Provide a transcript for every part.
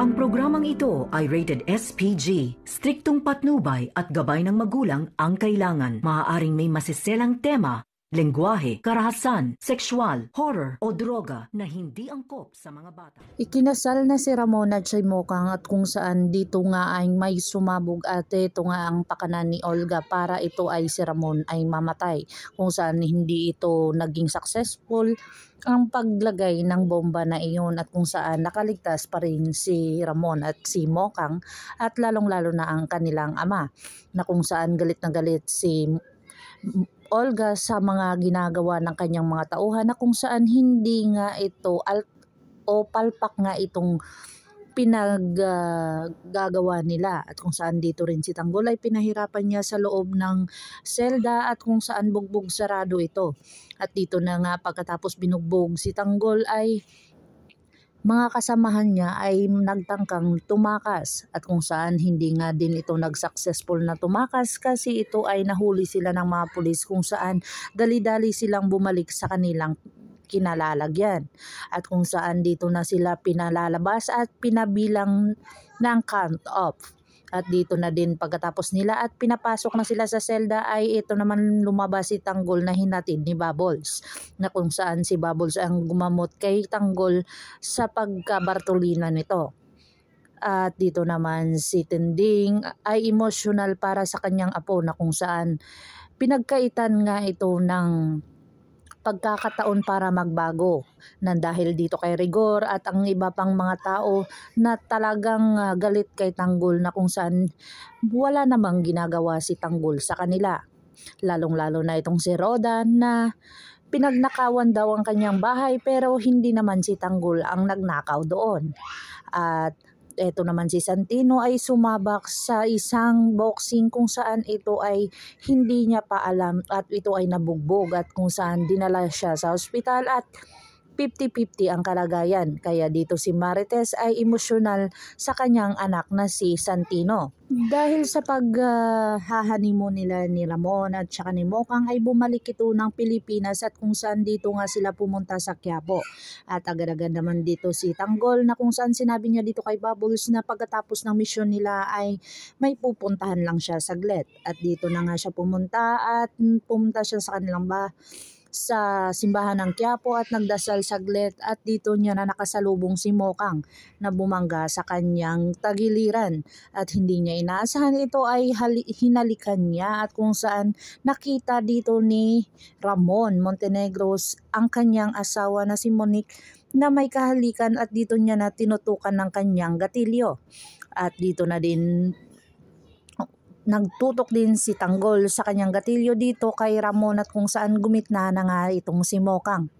Ang programang ito ay rated SPG. Striktong patnubay at gabay ng magulang ang kailangan. Maaaring may masiselang tema, lengguwahe, karahasan, sexual, horror o droga na hindi angkop sa mga bata. Ikinasal na si Ramon at si Mokang at kung saan dito nga ay may sumabog at ito nga ang pakanan ni Olga para ito ay si Ramon ay mamatay. Kung saan hindi ito naging successful ang paglagay ng bomba na iyon at kung saan nakaligtas pa rin si Ramon at si Mokang at lalong-lalo na ang kanilang ama na kung saan galit na galit si Olga sa mga ginagawa ng kanyang mga tauhan na kung saan hindi nga ito o palpak nga itong pinaggagawa nila at kung saan dito rin si Tanggol ay pinahirapan niya sa loob ng selda at kung saan bugbog sarado ito. At dito na nga pagkatapos binugbog si Tanggol ay mga kasamahan niya ay nagtangkang tumakas at kung saan hindi nga din ito nag-successful na tumakas kasi ito ay nahuli sila ng mga pulis kung saan dali-dali silang bumalik sa kanilang kinalalagyan at kung saan dito na sila pinalalabas at pinabilang ng count off. At dito na din pagkatapos nila at pinapasok na sila sa selda ay ito naman lumabas si Tanggol na hinatid ni Bubbles na kung saan si Bubbles ang gumamot kay Tanggol sa pagkabartolina nito. At dito naman si Tinding ay emotional para sa kanyang apo na kung saan pinagkaitan nga ito ng pagkakataon para magbago nang dahil dito kay Rigor at ang iba pang mga tao na talagang galit kay Tanggol na kung saan wala namang ginagawa si Tanggol sa kanila. Lalong-lalo na itong si Roda na pinagnakawan daw ang kanyang bahay pero hindi naman si Tanggol ang nagnakaw doon. At eto naman si Santino ay sumabak sa isang boxing kung saan ito ay hindi niya pa alam at ito ay nabugbog at kung saan dinala siya sa ospital at 50-50 ang kalagayan. Kaya dito si Marites ay emosyonal sa kanyang anak na si Santino. Dahil sa paghahanimo nila ni Ramon at saka ni Mokang ay bumalik ito ng Pilipinas at kung saan dito nga sila pumunta sa Quiapo. At agad-agad naman dito si Tanggol na kung saan sinabi niya dito kay Bubbles na pagkatapos ng misyon nila ay may pupuntahan lang siya saglit. At dito na nga siya pumunta siya sa kanilang sa simbahan ng Quiapo at nagdasal saglit at dito niya na nakasalubong si Mokang na bumangga sa kanyang tagiliran at hindi niya inaasahan ito ay hinalikan niya at kung saan nakita dito ni Ramon Montenegros ang kanyang asawa na si Monique na may kahalikan at dito niya na tinutukan ng kanyang gatilyo at dito na din nagtutok din si Tanggol sa kanyang gatilyo dito kay Ramon at kung saan gumitna na nga itong si Mokang.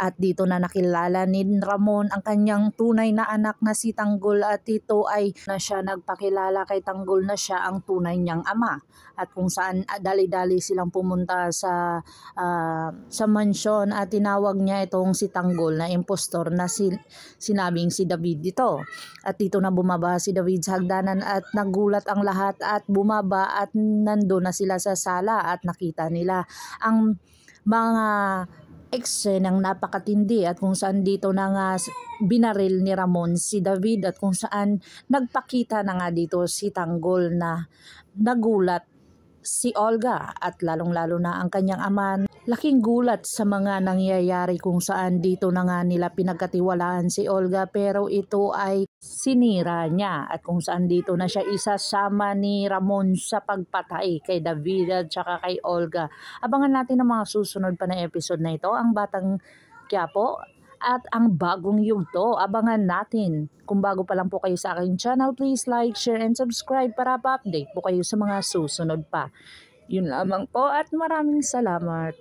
At dito na nakilala ni Ramon ang kanyang tunay na anak na si Tanggol at ito ay na siya nagpakilala kay Tanggol na siya ang tunay niyang ama. At kung saan dali-dali silang pumunta sa mansyon at tinawag niya itong si Tanggol na impostor na sinabing si David dito. At dito na bumaba si David sa hagdanan at nagulat ang lahat at bumaba at nando na sila sa sala at nakita nila ang mga eksenang napakatindi at kung saan dito na nga binaril ni Ramon si David at kung saan nagpakita na nga dito si Tanggol na nagulat si Olga at lalong-lalo na ang kanyang ama. Laking gulat sa mga nangyayari kung saan dito na nga nila pinagkatiwalaan si Olga pero ito ay sinira niya at kung saan dito na siya isasama ni Ramon sa pagpatay kay David at saka kay Olga. Abangan natin ang mga susunod pa na episode na ito, ang Batang Quiapo at ang bagong yugto. Abangan natin. Kung bago pa lang po kayo sa aking channel, please like, share, and subscribe para pa-update po kayo sa mga susunod pa. Yun lamang po at maraming salamat.